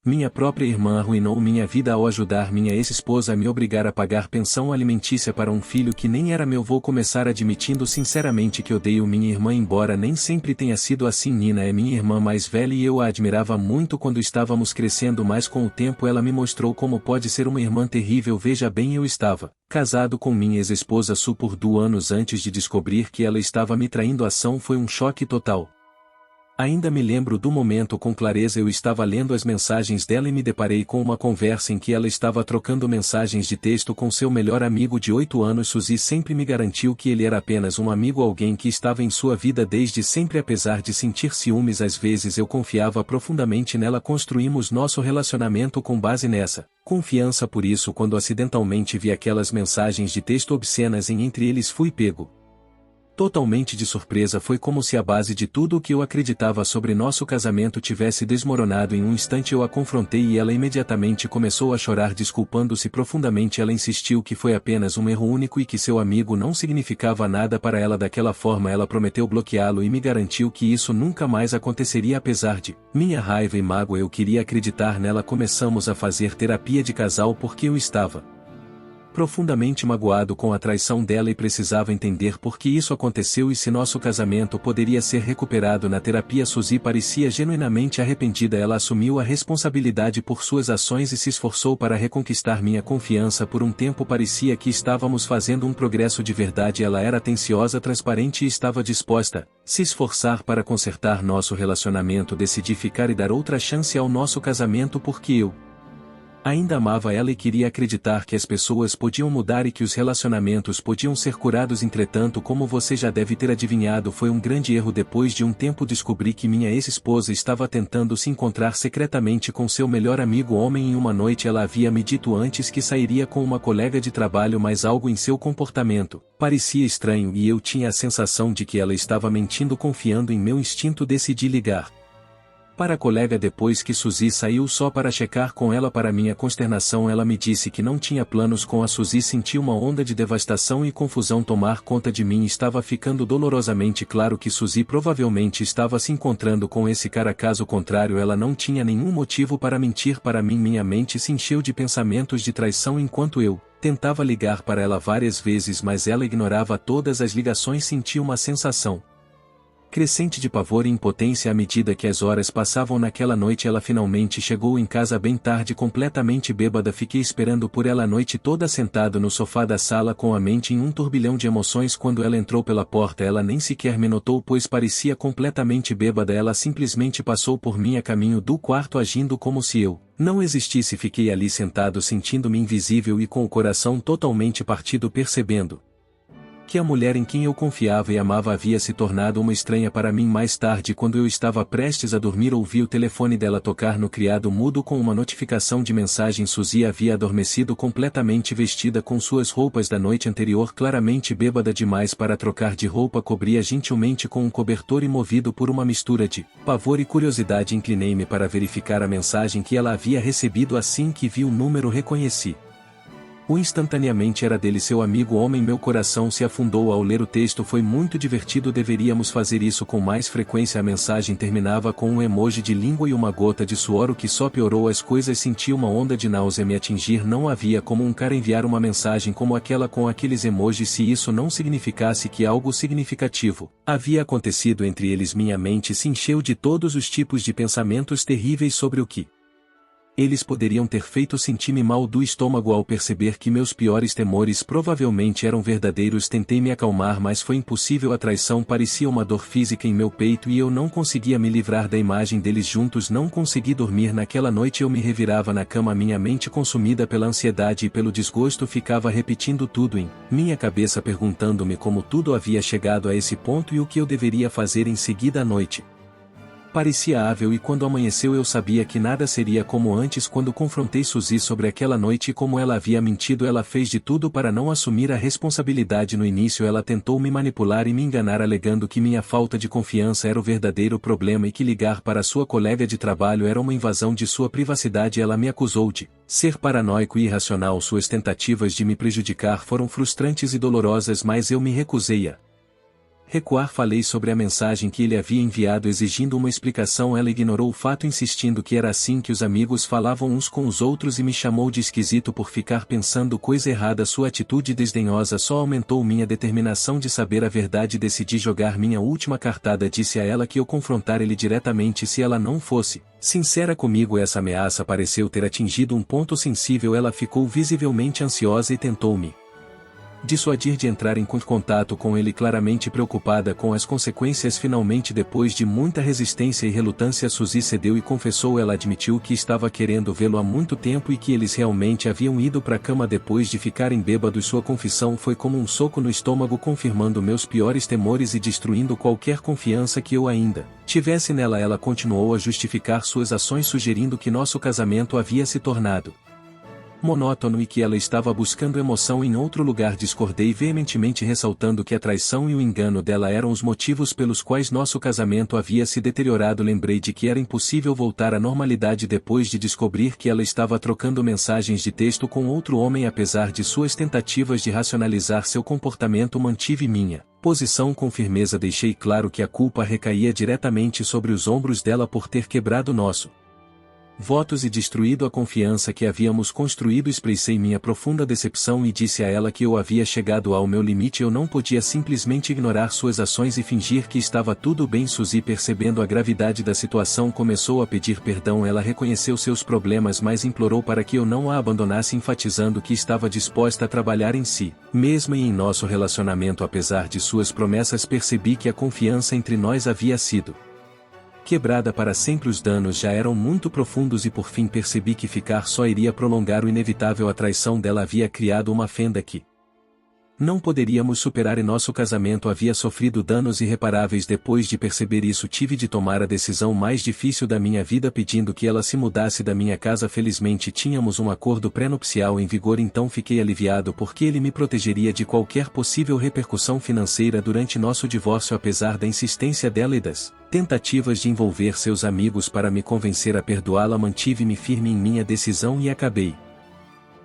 Minha própria irmã arruinou minha vida ao ajudar minha ex-esposa a me obrigar a pagar pensão alimentícia para um filho que nem era meu. Vou começar admitindo sinceramente que odeio minha irmã, embora nem sempre tenha sido assim. Nina é minha irmã mais velha e eu a admirava muito quando estávamos crescendo, mas com o tempo ela me mostrou como pode ser uma irmã terrível. Veja bem, eu estava casado com minha ex-esposa Sue por 2 anos antes de descobrir que ela estava me traindo. A ação foi um choque total. Ainda me lembro do momento com clareza. Eu estava lendo as mensagens dela e me deparei com uma conversa em que ela estava trocando mensagens de texto com seu melhor amigo de 8 anos. Suzy sempre me garantiu que ele era apenas um amigo, alguém que estava em sua vida desde sempre. Apesar de sentir ciúmes às vezes, eu confiava profundamente nela. Construímos nosso relacionamento com base nessa confiança. Por isso, quando acidentalmente vi aquelas mensagens de texto obscenas entre eles, fui pego totalmente de surpresa. Foi como se a base de tudo o que eu acreditava sobre nosso casamento tivesse desmoronado em um instante. Eu a confrontei e ela imediatamente começou a chorar, desculpando-se profundamente. Ela insistiu que foi apenas um erro único e que seu amigo não significava nada para ela daquela forma. Ela prometeu bloqueá-lo e me garantiu que isso nunca mais aconteceria. Apesar de minha raiva e mágoa, eu queria acreditar nela. Começamos a fazer terapia de casal porque eu estava profundamente magoado com a traição dela e precisava entender por que isso aconteceu e se nosso casamento poderia ser recuperado. Na terapia, Suzy parecia genuinamente arrependida. Ela assumiu a responsabilidade por suas ações e se esforçou para reconquistar minha confiança. Por um tempo parecia que estávamos fazendo um progresso de verdade. Ela era atenciosa, transparente e estava disposta a se esforçar para consertar nosso relacionamento. Decidi ficar e dar outra chance ao nosso casamento porque eu ainda amava ela e queria acreditar que as pessoas podiam mudar e que os relacionamentos podiam ser curados. Entretanto, como você já deve ter adivinhado, foi um grande erro. Depois de um tempo descobri que minha ex-esposa estava tentando se encontrar secretamente com seu melhor amigo homem. Em uma noite ela havia me dito antes que sairia com uma colega de trabalho, mas algo em seu comportamento parecia estranho e eu tinha a sensação de que ela estava mentindo. Confiando em meu instinto, decidi ligar para a colega depois que Suzy saiu só para checar com ela. Para minha consternação, ela me disse que não tinha planos com a Suzy. Senti uma onda de devastação e confusão tomar conta de mim. Estava ficando dolorosamente claro que Suzy provavelmente estava se encontrando com esse cara. Caso contrário, ela não tinha nenhum motivo para mentir para mim. Minha mente se encheu de pensamentos de traição enquanto eu tentava ligar para ela várias vezes, mas ela ignorava todas as ligações. Senti uma sensação crescente de pavor e impotência à medida que as horas passavam. Naquela noite ela finalmente chegou em casa bem tarde, completamente bêbada. Fiquei esperando por ela a noite toda, sentado no sofá da sala com a mente em um turbilhão de emoções. Quando ela entrou pela porta, ela nem sequer me notou, pois parecia completamente bêbada. Ela simplesmente passou por mim a caminho do quarto, agindo como se eu não existisse. Fiquei ali sentado, sentindo-me invisível e com o coração totalmente partido, percebendo que a mulher em quem eu confiava e amava havia se tornado uma estranha para mim. Mais tarde, quando eu estava prestes a dormir, ouvi o telefone dela tocar no criado mudo com uma notificação de mensagem. Suzy havia adormecido completamente, vestida com suas roupas da noite anterior, claramente bêbada demais para trocar de roupa. Cobria gentilmente com um cobertor e, movido por uma mistura de pavor e curiosidade, inclinei-me para verificar a mensagem que ela havia recebido. Assim que vi o número, reconheci instantaneamente era dele, seu amigo homem. Meu coração se afundou ao ler o texto. Foi muito divertido, deveríamos fazer isso com mais frequência. A mensagem terminava com um emoji de língua e uma gota de suor, o que só piorou as coisas. Senti uma onda de náusea me atingir. Não havia como um cara enviar uma mensagem como aquela com aqueles emojis se isso não significasse que algo significativo havia acontecido entre eles. Minha mente se encheu de todos os tipos de pensamentos terríveis sobre o que eles poderiam ter feito. Senti-me mal do estômago ao perceber que meus piores temores provavelmente eram verdadeiros. Tentei me acalmar, mas foi impossível. A traição parecia uma dor física em meu peito e eu não conseguia me livrar da imagem deles juntos. Não consegui dormir naquela noite. Eu me revirava na cama, minha mente consumida pela ansiedade e pelo desgosto. Ficava repetindo tudo em minha cabeça, perguntando-me como tudo havia chegado a esse ponto e o que eu deveria fazer em seguida. A noite parecia ável e quando amanheceu eu sabia que nada seria como antes. Quando confrontei Suzy sobre aquela noite e como ela havia mentido, ela fez de tudo para não assumir a responsabilidade. No início ela tentou me manipular e me enganar, alegando que minha falta de confiança era o verdadeiro problema e que ligar para sua colega de trabalho era uma invasão de sua privacidade. Ela me acusou de ser paranoico e irracional. Suas tentativas de me prejudicar foram frustrantes e dolorosas, mas eu me recusei a recuar. Falei sobre a mensagem que ele havia enviado exigindo uma explicação. Ela ignorou o fato, insistindo que era assim que os amigos falavam uns com os outros, e me chamou de esquisito por ficar pensando coisa errada. Sua atitude desdenhosa só aumentou minha determinação de saber a verdade. Decidi jogar minha última cartada. Disse a ela que eu confrontar ele diretamente se ela não fosse sincera comigo. Essa ameaça pareceu ter atingido um ponto sensível. Ela ficou visivelmente ansiosa e tentou me dissuadir de entrar em contato com ele, claramente preocupada com as consequências. Finalmente, depois de muita resistência e relutância, Suzy cedeu e confessou. Ela admitiu que estava querendo vê-lo há muito tempo e que eles realmente haviam ido para a cama depois de ficarem bêbados. Sua confissão foi como um soco no estômago, confirmando meus piores temores e destruindo qualquer confiança que eu ainda tivesse nela. Ela continuou a justificar suas ações, sugerindo que nosso casamento havia se tornado monótono e que ela estava buscando emoção em outro lugar. Discordei veementemente, ressaltando que a traição e o engano dela eram os motivos pelos quais nosso casamento havia se deteriorado. Lembrei de que era impossível voltar à normalidade depois de descobrir que ela estava trocando mensagens de texto com outro homem. Apesar de suas tentativas de racionalizar seu comportamento, mantive minha posição com firmeza. Deixei claro que a culpa recaía diretamente sobre os ombros dela por ter quebrado nosso votos e destruído a confiança que havíamos construído. Expressei minha profunda decepção e disse a ela que eu havia chegado ao meu limite. Eu não podia simplesmente ignorar suas ações e fingir que estava tudo bem. Suzy, percebendo a gravidade da situação, começou a pedir perdão. Ela reconheceu seus problemas, mas implorou para que eu não a abandonasse, enfatizando que estava disposta a trabalhar em si mesma e em nosso relacionamento. Apesar de suas promessas, percebi que a confiança entre nós havia sido quebrada para sempre. Os danos já eram muito profundos e por fim percebi que ficar só iria prolongar o inevitável. A traição dela havia criado uma fenda que não poderíamos superar e nosso casamento havia sofrido danos irreparáveis. Depois de perceber isso, tive de tomar a decisão mais difícil da minha vida, pedindo que ela se mudasse da minha casa. Felizmente tínhamos um acordo pré-nupcial em vigor, então fiquei aliviado porque ele me protegeria de qualquer possível repercussão financeira durante nosso divórcio. Apesar da insistência dela e das tentativas de envolver seus amigos para me convencer a perdoá-la, mantive-me firme em minha decisão e acabei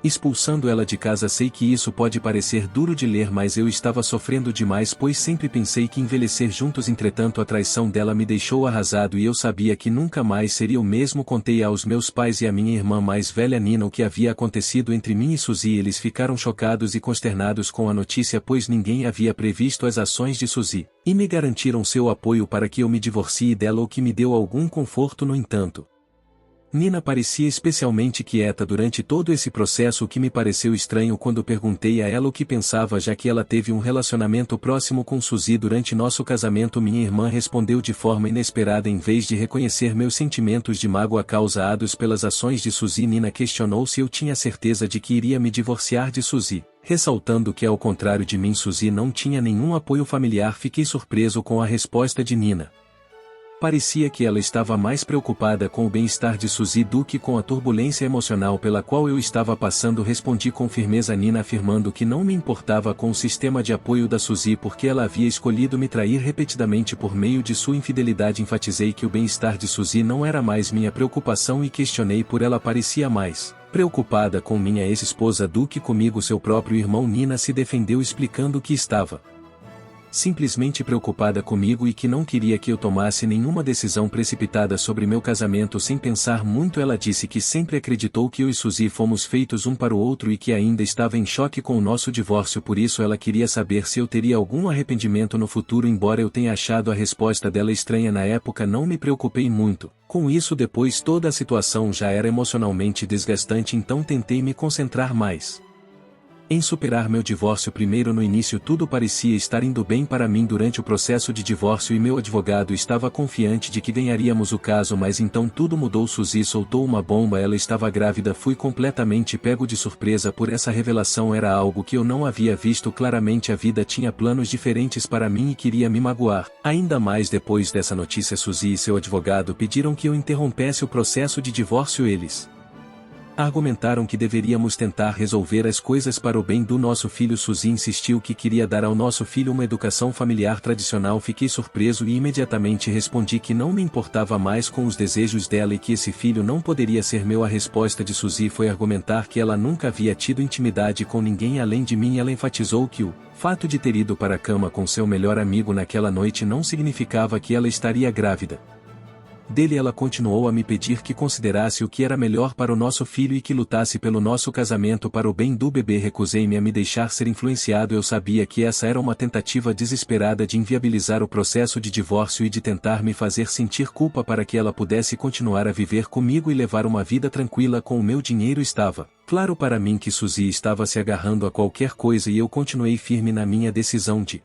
expulsando ela de casa. Sei que isso pode parecer duro de ler, mas eu estava sofrendo demais, pois sempre pensei que envelhecer juntos. Entretanto, a traição dela me deixou arrasado e eu sabia que nunca mais seria o mesmo. Contei aos meus pais e à minha irmã mais velha, Nina, o que havia acontecido entre mim e Suzy. Eles ficaram chocados e consternados com a notícia, pois ninguém havia previsto as ações de Suzy, e me garantiram seu apoio para que eu me divorcie dela, o que me deu algum conforto. No entanto, Nina parecia especialmente quieta durante todo esse processo, o que me pareceu estranho quando perguntei a ela o que pensava, já que ela teve um relacionamento próximo com Suzy durante nosso casamento. Minha irmã respondeu de forma inesperada. Em vez de reconhecer meus sentimentos de mágoa causados pelas ações de Suzy, Nina questionou se eu tinha certeza de que iria me divorciar de Suzy, ressaltando que, ao contrário de mim, Suzy não tinha nenhum apoio familiar. Fiquei surpreso com a resposta de Nina. Parecia que ela estava mais preocupada com o bem-estar de Suzy do que com a turbulência emocional pela qual eu estava passando. Respondi com firmeza a Nina, afirmando que não me importava com o sistema de apoio da Suzy porque ela havia escolhido me trair repetidamente por meio de sua infidelidade. Enfatizei que o bem-estar de Suzy não era mais minha preocupação e questionei por ela. Parecia mais preocupada com minha ex-esposa do que comigo. Seu próprio irmão. Nina se defendeu, explicando que estava simplesmente preocupada comigo e que não queria que eu tomasse nenhuma decisão precipitada sobre meu casamento. Sem pensar muito, ela disse que sempre acreditou que eu e Suzy fomos feitos um para o outro e que ainda estava em choque com o nosso divórcio. Por isso ela queria saber se eu teria algum arrependimento no futuro. Embora eu tenha achado a resposta dela estranha na época, não me preocupei muito com isso. Depois, toda a situação já era emocionalmente desgastante, então tentei me concentrar mais em superar meu divórcio. Primeiro, no início tudo parecia estar indo bem para mim durante o processo de divórcio e meu advogado estava confiante de que ganharíamos o caso, mas então tudo mudou. Suzy soltou uma bomba. Ela estava grávida. Fui completamente pego de surpresa por essa revelação. Era algo que eu não havia visto claramente. A vida tinha planos diferentes para mim e queria me magoar ainda mais. Depois dessa notícia, Suzy e seu advogado pediram que eu interrompesse o processo de divórcio. Eles Argumentaram que deveríamos tentar resolver as coisas para o bem do nosso filho. Suzy insistiu que queria dar ao nosso filho uma educação familiar tradicional. Fiquei surpreso e imediatamente respondi que não me importava mais com os desejos dela e que esse filho não poderia ser meu. A resposta de Suzy foi argumentar que ela nunca havia tido intimidade com ninguém além de mim. Ela enfatizou que o fato de ter ido para a cama com seu melhor amigo naquela noite não significava que ela estaria grávida dele. Ela continuou a me pedir que considerasse o que era melhor para o nosso filho e que lutasse pelo nosso casamento para o bem do bebê. Recusei-me a me deixar ser influenciado. Eu sabia que essa era uma tentativa desesperada de inviabilizar o processo de divórcio e de tentar me fazer sentir culpa para que ela pudesse continuar a viver comigo e levar uma vida tranquila com o meu dinheiro. Estava claro para mim que Suzy estava se agarrando a qualquer coisa e eu continuei firme na minha decisão de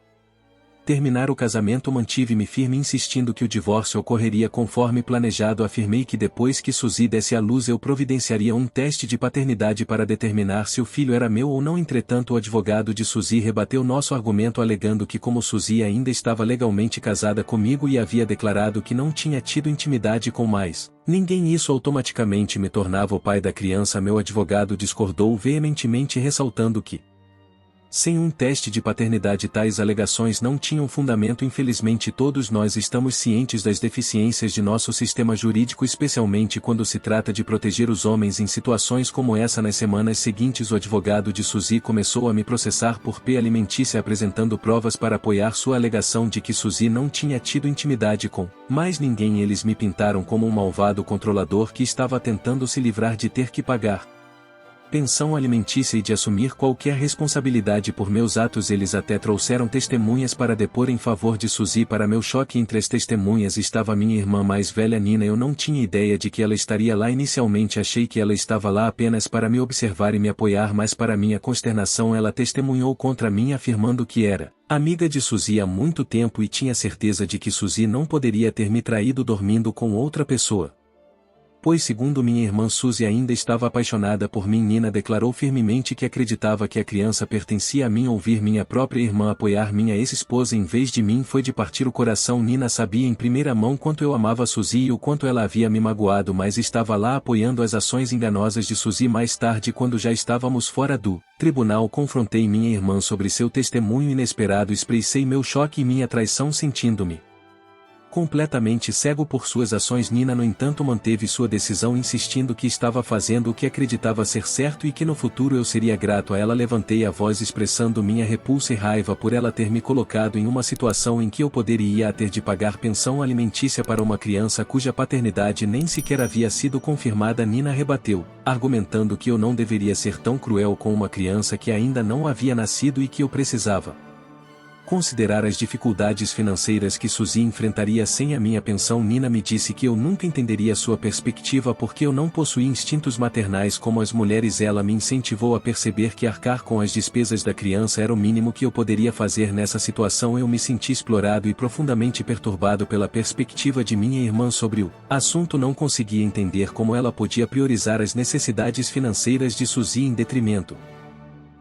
terminar o casamento. Mantive-me firme insistindo que o divórcio ocorreria conforme planejado. Afirmei que depois que Suzy desse à luz eu providenciaria um teste de paternidade para determinar se o filho era meu ou não. Entretanto, o advogado de Suzy rebateu nosso argumento alegando que como Suzy ainda estava legalmente casada comigo e havia declarado que não tinha tido intimidade com mais ninguém, isso automaticamente me tornava o pai da criança. Meu advogado discordou veementemente, ressaltando que sem um teste de paternidade tais alegações não tinham fundamento. Infelizmente todos nós estamos cientes das deficiências de nosso sistema jurídico, especialmente quando se trata de proteger os homens em situações como essa. Nas semanas seguintes o advogado de Suzy começou a me processar por p alimentícia, apresentando provas para apoiar sua alegação de que Suzy não tinha tido intimidade com mais ninguém. Eles me pintaram como um malvado controlador que estava tentando se livrar de ter que pagar pensão alimentícia e de assumir qualquer responsabilidade por meus atos. Eles até trouxeram testemunhas para depor em favor de Suzy. Para meu choque, entre as testemunhas estava minha irmã mais velha, Nina. Eu não tinha ideia de que ela estaria lá. Inicialmente achei que ela estava lá apenas para me observar e me apoiar, mas para minha consternação ela testemunhou contra mim, afirmando que era amiga de Suzy há muito tempo e tinha certeza de que Suzy não poderia ter me traído dormindo com outra pessoa, pois segundo minha irmã Suzy ainda estava apaixonada por mim. Nina declarou firmemente que acreditava que a criança pertencia a mim. Ouvir minha própria irmã apoiar minha ex-esposa em vez de mim foi de partir o coração. Nina sabia em primeira mão quanto eu amava Suzy e o quanto ela havia me magoado, mas estava lá apoiando as ações enganosas de Suzy. Mais tarde, quando já estávamos fora do tribunal, confrontei minha irmã sobre seu testemunho inesperado. Expressei meu choque e minha traição, sentindo-me completamente cego por suas ações. Nina, no entanto, manteve sua decisão, insistindo que estava fazendo o que acreditava ser certo e que no futuro eu seria grato a ela. Levantei a voz expressando minha repulsa e raiva por ela ter me colocado em uma situação em que eu poderia ter de pagar pensão alimentícia para uma criança cuja paternidade nem sequer havia sido confirmada. Nina rebateu, argumentando que eu não deveria ser tão cruel com uma criança que ainda não havia nascido e que eu precisava considerar as dificuldades financeiras que Suzy enfrentaria sem a minha pensão. Nina me disse que eu nunca entenderia sua perspectiva porque eu não possuía instintos maternais como as mulheres. Ela me incentivou a perceber que arcar com as despesas da criança era o mínimo que eu poderia fazer nessa situação. Eu me senti explorado e profundamente perturbado pela perspectiva de minha irmã sobre o assunto. Não conseguia entender como ela podia priorizar as necessidades financeiras de Suzy em detrimento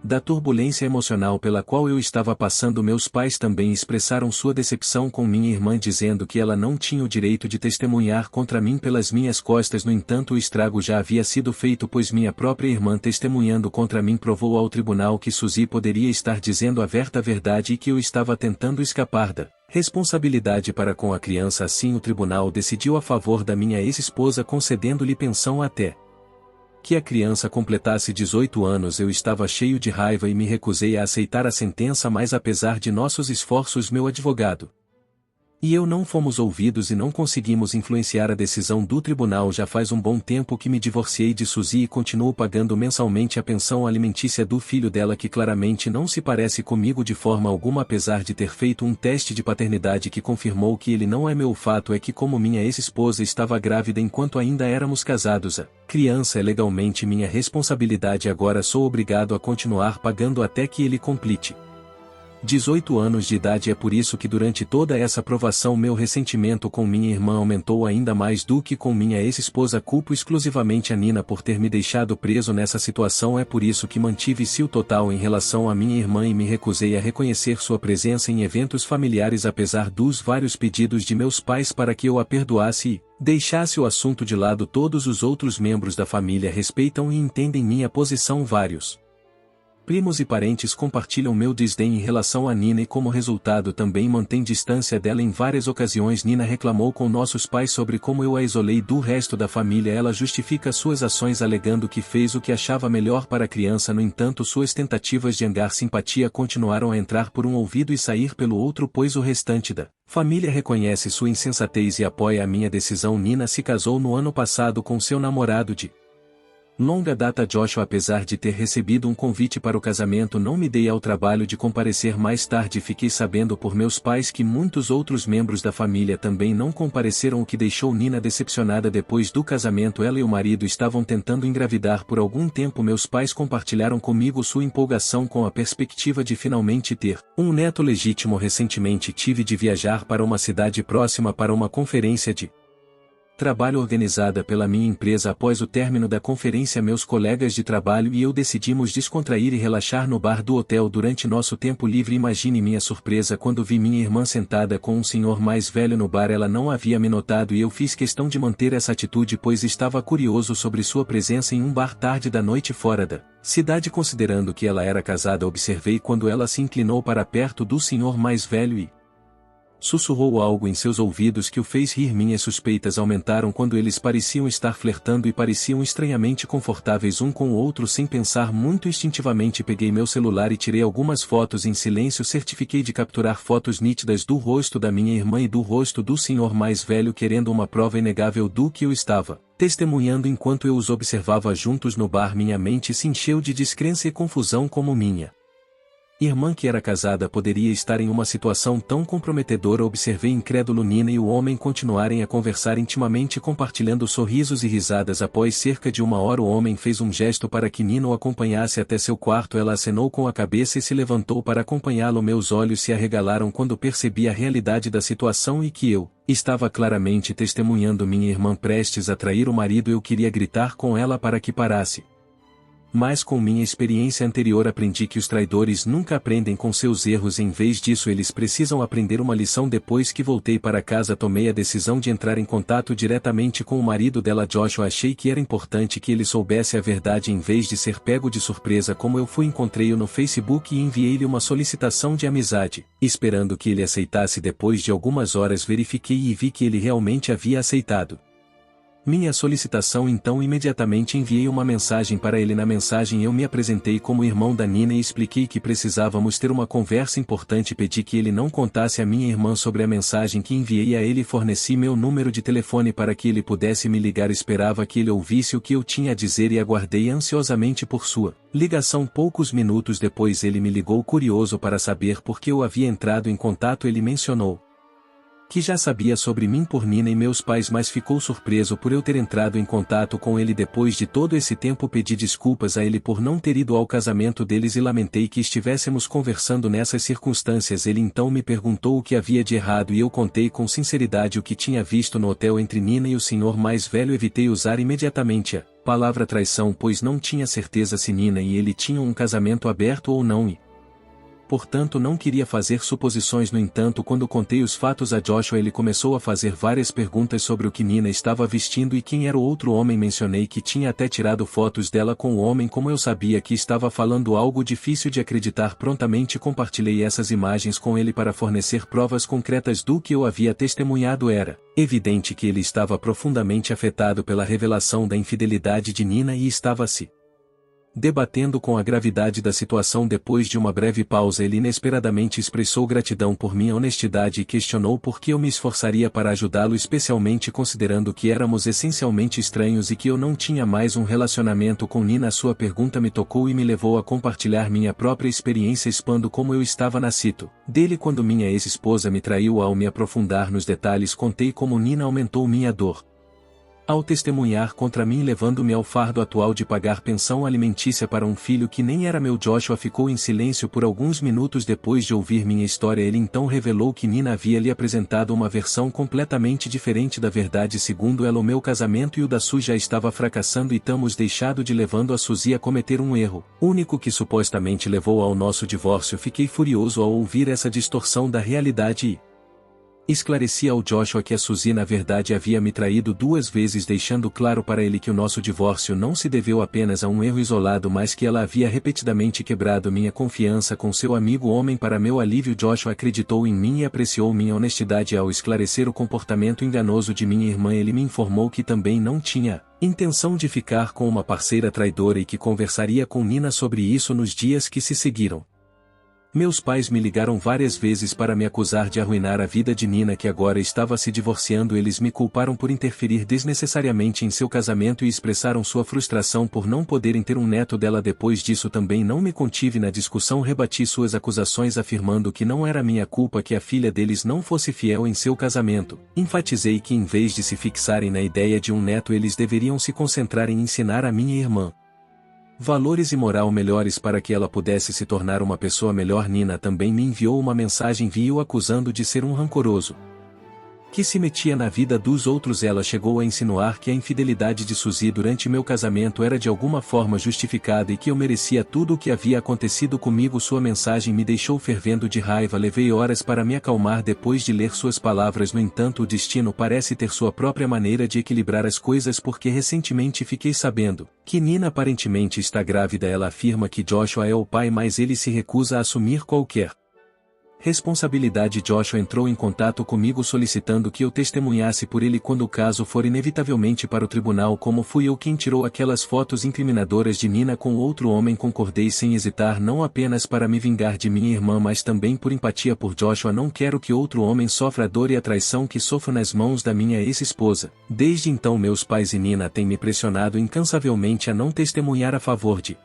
da turbulência emocional pela qual eu estava passando. Meus pais também expressaram sua decepção com minha irmã, dizendo que ela não tinha o direito de testemunhar contra mim pelas minhas costas. No entanto, o estrago já havia sido feito, pois minha própria irmã testemunhando contra mim provou ao tribunal que Suzy poderia estar dizendo a verdade e que eu estava tentando escapar da responsabilidade para com a criança. Assim, o tribunal decidiu a favor da minha ex-esposa, concedendo-lhe pensão até que a criança completasse 18 anos. Eu estava cheio de raiva e me recusei a aceitar a sentença, mas apesar de nossos esforços, meu advogado e eu não fomos ouvidos e não conseguimos influenciar a decisão do tribunal. Já faz um bom tempo que me divorciei de Suzy e continuo pagando mensalmente a pensão alimentícia do filho dela, que claramente não se parece comigo de forma alguma, apesar de ter feito um teste de paternidade que confirmou que ele não é meu. O fato é que, como minha ex-esposa estava grávida enquanto ainda éramos casados, a criança é legalmente minha responsabilidade. Agora sou obrigado a continuar pagando até que ele complete 18 anos de idade. É por isso que durante toda essa provação meu ressentimento com minha irmã aumentou ainda mais do que com minha ex-esposa. Culpo exclusivamente a Nina por ter me deixado preso nessa situação. É por isso que mantive cio total em relação à minha irmã e me recusei a reconhecer sua presença em eventos familiares apesar dos vários pedidos de meus pais para que eu a perdoasse e deixasse o assunto de lado. Todos os outros membros da família respeitam e entendem minha posição. Vários primos e parentes compartilham meu desdém em relação a Nina e como resultado também mantém distância dela. Em várias ocasiões Nina reclamou com nossos pais sobre como eu a isolei do resto da família. Ela justifica suas ações alegando que fez o que achava melhor para a criança. No entanto, suas tentativas de angariar simpatia continuaram a entrar por um ouvido e sair pelo outro, pois o restante da família reconhece sua insensatez e apoia a minha decisão. Nina se casou no ano passado com seu namorado de longa data Joshua. Apesar de ter recebido um convite para o casamento, não me dei ao trabalho de comparecer. Mais tarde fiquei sabendo por meus pais que muitos outros membros da família também não compareceram, o que deixou Nina decepcionada. Depois do casamento, ela e o marido estavam tentando engravidar por algum tempo. Meus pais compartilharam comigo sua empolgação com a perspectiva de finalmente ter um neto legítimo. Recentemente tive de viajar para uma cidade próxima para uma conferência de trabalho organizada pela minha empresa. Após o término da conferência, meus colegas de trabalho e eu decidimos descontrair e relaxar no bar do hotel durante nosso tempo livre. Imagine minha surpresa quando vi minha irmã sentada com um senhor mais velho no bar. Ela não havia me notado e eu fiz questão de manter essa atitude, pois estava curioso sobre sua presença em um bar tarde da noite fora da cidade. Considerando que ela era casada, observei quando ela se inclinou para perto do senhor mais velho e sussurrou algo em seus ouvidos que o fez rir. Minhas suspeitas aumentaram quando eles pareciam estar flertando e pareciam estranhamente confortáveis um com o outro. Sem pensar muito, instintivamente peguei meu celular e tirei algumas fotos em silêncio. Certifiquei de capturar fotos nítidas do rosto da minha irmã e do rosto do senhor mais velho, querendo uma prova inegável do que eu estava testemunhando enquanto eu os observava juntos no bar. Minha mente se encheu de descrença e confusão. Como minha irmã, que era casada, poderia estar em uma situação tão comprometedora? Observei incrédulo Nina e o homem continuarem a conversar intimamente, compartilhando sorrisos e risadas. Após cerca de uma hora, o homem fez um gesto para que Nina o acompanhasse até seu quarto. Ela acenou com a cabeça e se levantou para acompanhá-lo. Meus olhos se arregalaram quando percebi a realidade da situação e que eu estava claramente testemunhando minha irmã prestes a trair o marido. Eu queria gritar com ela para que parasse, mas com minha experiência anterior aprendi que os traidores nunca aprendem com seus erros. Em vez disso, eles precisam aprender uma lição. Depois que voltei para casa, tomei a decisão de entrar em contato diretamente com o marido dela, Joshua. Achei que era importante que ele soubesse a verdade em vez de ser pego de surpresa como eu fui. Encontrei-o no Facebook e enviei-lhe uma solicitação de amizade, esperando que ele aceitasse. Depois de algumas horas, verifiquei e vi que ele realmente havia aceitado minha solicitação. Então imediatamente enviei uma mensagem para ele. Na mensagem eu me apresentei como irmão da Nina e expliquei que precisávamos ter uma conversa importante. Pedi que ele não contasse a minha irmã sobre a mensagem que enviei a ele. Forneci meu número de telefone para que ele pudesse me ligar. Esperava que ele ouvisse o que eu tinha a dizer e aguardei ansiosamente por sua ligação. Poucos minutos depois ele me ligou, curioso para saber por que eu havia entrado em contato. Ele mencionou que já sabia sobre mim por Nina e meus pais, mas ficou surpreso por eu ter entrado em contato com ele depois de todo esse tempo. Pedi desculpas a ele por não ter ido ao casamento deles e lamentei que estivéssemos conversando nessas circunstâncias. Ele então me perguntou o que havia de errado e eu contei com sinceridade o que tinha visto no hotel entre Nina e o senhor mais velho. Evitei usar imediatamente a palavra traição, pois não tinha certeza se Nina e ele tinham um casamento aberto ou não e portanto não queria fazer suposições. No entanto, quando contei os fatos a Joshua, ele começou a fazer várias perguntas sobre o que Nina estava vestindo e quem era o outro homem. Mencionei que tinha até tirado fotos dela com o homem. Como eu sabia que estava falando algo difícil de acreditar, prontamente compartilhei essas imagens com ele para fornecer provas concretas do que eu havia testemunhado. Era evidente que ele estava profundamente afetado pela revelação da infidelidade de Nina e estava se debatendo com a gravidade da situação. Depois de uma breve pausa, ele inesperadamente expressou gratidão por minha honestidade e questionou por que eu me esforçaria para ajudá-lo, especialmente considerando que éramos essencialmente estranhos e que eu não tinha mais um relacionamento com Nina. Sua pergunta me tocou e me levou a compartilhar minha própria experiência, expondo como eu estava na situ dele quando minha ex-esposa me traiu. Ao me aprofundar nos detalhes, contei como Nina aumentou minha dor Ao testemunhar contra mim levando-me ao fardo atual de pagar pensão alimentícia para um filho que nem era meu, Joshua ficou em silêncio por alguns minutos depois de ouvir minha história. Ele então revelou que Nina havia lhe apresentado uma versão completamente diferente da verdade. Segundo ela, o meu casamento e o da Su já estava fracassando e tamos deixado de levando a Suzy a cometer um erro, único que supostamente levou ao nosso divórcio. Fiquei furioso ao ouvir essa distorção da realidade e esclareci ao Joshua que a Suzy na verdade havia me traído 2 vezes, deixando claro para ele que o nosso divórcio não se deveu apenas a um erro isolado, mas que ela havia repetidamente quebrado minha confiança com seu amigo homem. Para meu alívio, Joshua acreditou em mim e apreciou minha honestidade. Ao esclarecer o comportamento enganoso de minha irmã, ele me informou que também não tinha intenção de ficar com uma parceira traidora e que conversaria com Nina sobre isso nos dias que se seguiram. Meus pais me ligaram várias vezes para me acusar de arruinar a vida de Nina, que agora estava se divorciando. Eles me culparam por interferir desnecessariamente em seu casamento e expressaram sua frustração por não poderem ter um neto dela. Depois disso também não me contive na discussão, rebati suas acusações afirmando que não era minha culpa que a filha deles não fosse fiel em seu casamento. Enfatizei que em vez de se fixarem na ideia de um neto, eles deveriam se concentrar em ensinar a minha irmã valores e moral melhores para que ela pudesse se tornar uma pessoa melhor. Nina também me enviou uma mensagem via acusando de ser um rancoroso que se metia na vida dos outros. Ela chegou a insinuar que a infidelidade de Suzy durante meu casamento era de alguma forma justificada e que eu merecia tudo o que havia acontecido comigo. Sua mensagem me deixou fervendo de raiva. Levei horas para me acalmar depois de ler suas palavras. No entanto, o destino parece ter sua própria maneira de equilibrar as coisas, porque recentemente fiquei sabendo que Nina aparentemente está grávida. Ela afirma que Joshua é o pai, mas ele se recusa a assumir qualquer responsabilidade. Joshua entrou em contato comigo solicitando que eu testemunhasse por ele quando o caso for inevitavelmente para o tribunal. Como fui eu quem tirou aquelas fotos incriminadoras de Nina com outro homem, concordei sem hesitar, não apenas para me vingar de minha irmã, mas também por empatia por Joshua. Não quero que outro homem sofra a dor e a traição que sofro nas mãos da minha ex-esposa. Desde então meus pais e Nina têm me pressionado incansavelmente a não testemunhar a favor de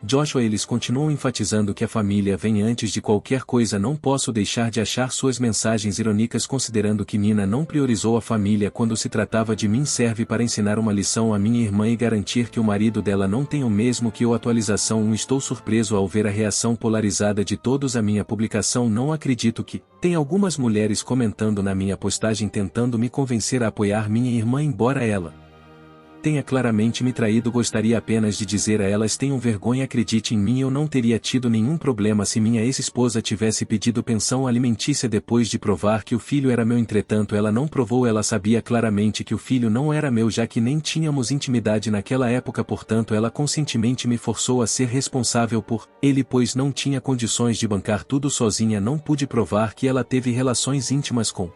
Joshua. Eles continuam enfatizando que a família vem antes de qualquer coisa. Não posso deixar de achar suas mensagens irônicas, considerando que Nina não priorizou a família quando se tratava de mim. Serve para ensinar uma lição à minha irmã e garantir que o marido dela não tem o mesmo que eu. Atualização 1. Estou surpreso ao ver a reação polarizada de todos à minha publicação. Não acredito que tem algumas mulheres comentando na minha postagem tentando me convencer a apoiar minha irmã, embora ela tenha claramente me traído. Gostaria apenas de dizer a elas: tenham vergonha, acredite em mim, eu não teria tido nenhum problema se minha ex-esposa tivesse pedido pensão alimentícia depois de provar que o filho era meu. Entretanto, ela não provou. Ela sabia claramente que o filho não era meu, já que nem tínhamos intimidade naquela época. Portanto, ela conscientemente me forçou a ser responsável por ele, pois não tinha condições de bancar tudo sozinha. Não pude provar que ela teve relações íntimas com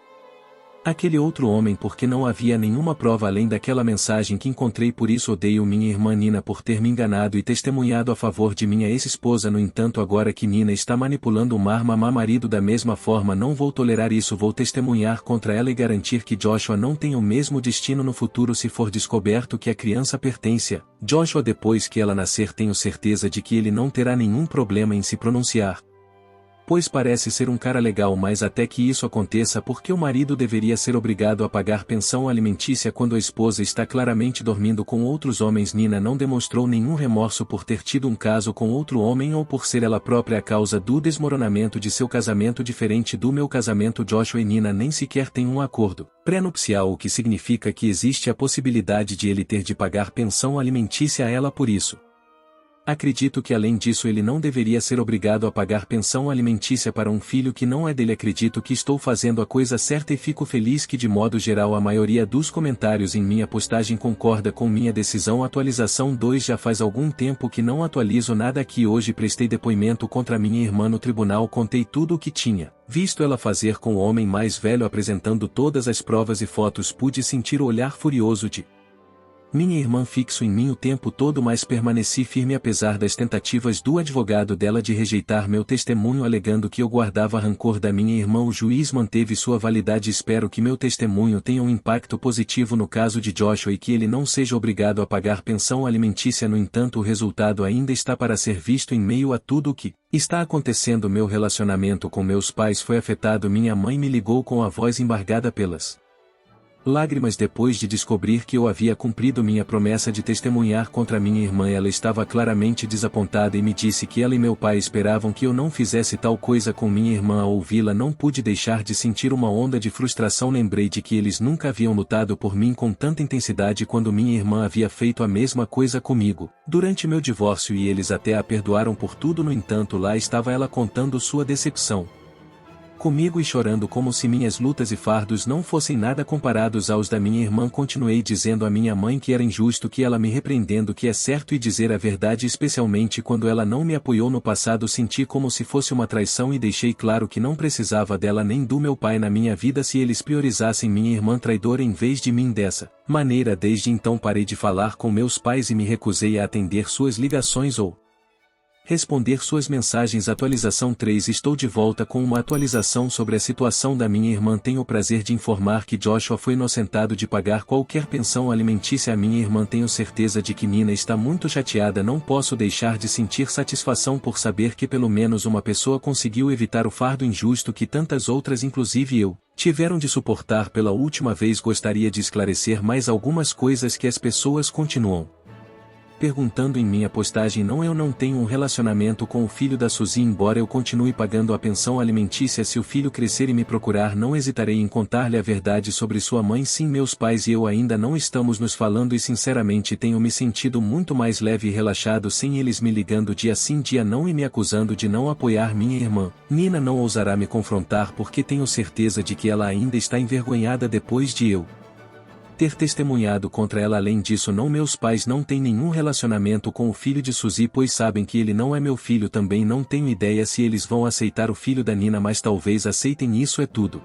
aquele outro homem porque não havia nenhuma prova além daquela mensagem que encontrei. Por isso odeio minha irmã Nina por ter me enganado e testemunhado a favor de minha ex-esposa. No entanto, agora que Nina está manipulando o mamá marido da mesma forma, não vou tolerar isso. Vou testemunhar contra ela e garantir que Joshua não tem o mesmo destino no futuro se for descoberto que a criança pertence a Joshua depois que ela nascer. Tenho certeza de que ele não terá nenhum problema em se pronunciar, pois parece ser um cara legal, mas até que isso aconteça, porque o marido deveria ser obrigado a pagar pensão alimentícia quando a esposa está claramente dormindo com outros homens? Nina não demonstrou nenhum remorso por ter tido um caso com outro homem ou por ser ela própria a causa do desmoronamento de seu casamento. Diferente do meu casamento, Joshua e Nina nem sequer têm um acordo pré-nupcial, o que significa que existe a possibilidade de ele ter de pagar pensão alimentícia a ela. Por isso, acredito que além disso ele não deveria ser obrigado a pagar pensão alimentícia para um filho que não é dele. Acredito que estou fazendo a coisa certa e fico feliz que de modo geral a maioria dos comentários em minha postagem concorda com minha decisão. Atualização 2. Já faz algum tempo que não atualizo nada aqui. Hoje prestei depoimento contra minha irmã no tribunal. Contei tudo o que tinha visto ela fazer com o homem mais velho, apresentando todas as provas e fotos. Pude sentir o olhar furioso de minha irmã fixo em mim o tempo todo, mas permaneci firme apesar das tentativas do advogado dela de rejeitar meu testemunho, alegando que eu guardava rancor da minha irmã. O juiz manteve sua validade. Espero que meu testemunho tenha um impacto positivo no caso de Joshua e que ele não seja obrigado a pagar pensão alimentícia. No entanto, o resultado ainda está para ser visto. Em meio a tudo o que está acontecendo, meu relacionamento com meus pais foi afetado. Minha mãe me ligou com a voz embargada pelas lágrimas depois de descobrir que eu havia cumprido minha promessa de testemunhar contra minha irmã. Ela estava claramente desapontada e me disse que ela e meu pai esperavam que eu não fizesse tal coisa com minha irmã. Ao ouvi-la, não pude deixar de sentir uma onda de frustração. Lembrei de que eles nunca haviam lutado por mim com tanta intensidade quando minha irmã havia feito a mesma coisa comigo durante meu divórcio, e eles até a perdoaram por tudo. No entanto, lá estava ela contando sua decepção comigo e chorando como se minhas lutas e fardos não fossem nada comparados aos da minha irmã. Continuei dizendo à minha mãe que era injusto que ela me repreendendo, que é certo e dizer a verdade, especialmente quando ela não me apoiou no passado. Senti como se fosse uma traição e deixei claro que não precisava dela nem do meu pai na minha vida se eles priorizassem minha irmã traidora em vez de mim. Dessa maneira, desde então parei de falar com meus pais e me recusei a atender suas ligações ou responder suas mensagens. Atualização 3. Estou de volta com uma atualização sobre a situação da minha irmã. Tenho o prazer de informar que Joshua foi inocentado de pagar qualquer pensão alimentícia à minha irmã. Tenho certeza de que Nina está muito chateada. Não posso deixar de sentir satisfação por saber que pelo menos uma pessoa conseguiu evitar o fardo injusto que tantas outras, inclusive eu, tiveram de suportar pela última vez. Gostaria de esclarecer mais algumas coisas que as pessoas continuam perguntando em minha postagem. Eu não tenho um relacionamento com o filho da Suzy, embora eu continue pagando a pensão alimentícia. Se o filho crescer e me procurar, não hesitarei em contar-lhe a verdade sobre sua mãe. Sim, meus pais e eu ainda não estamos nos falando e sinceramente tenho me sentido muito mais leve e relaxado sem eles me ligando dia sim dia não e me acusando de não apoiar minha irmã. Nina não ousará me confrontar porque tenho certeza de que ela ainda está envergonhada depois de eu ter testemunhado contra ela. Além disso, meus pais não têm nenhum relacionamento com o filho de Suzy, pois sabem que ele não é meu filho. Também não tenho ideia se eles vão aceitar o filho da Nina, mas talvez aceitem. Isso é tudo.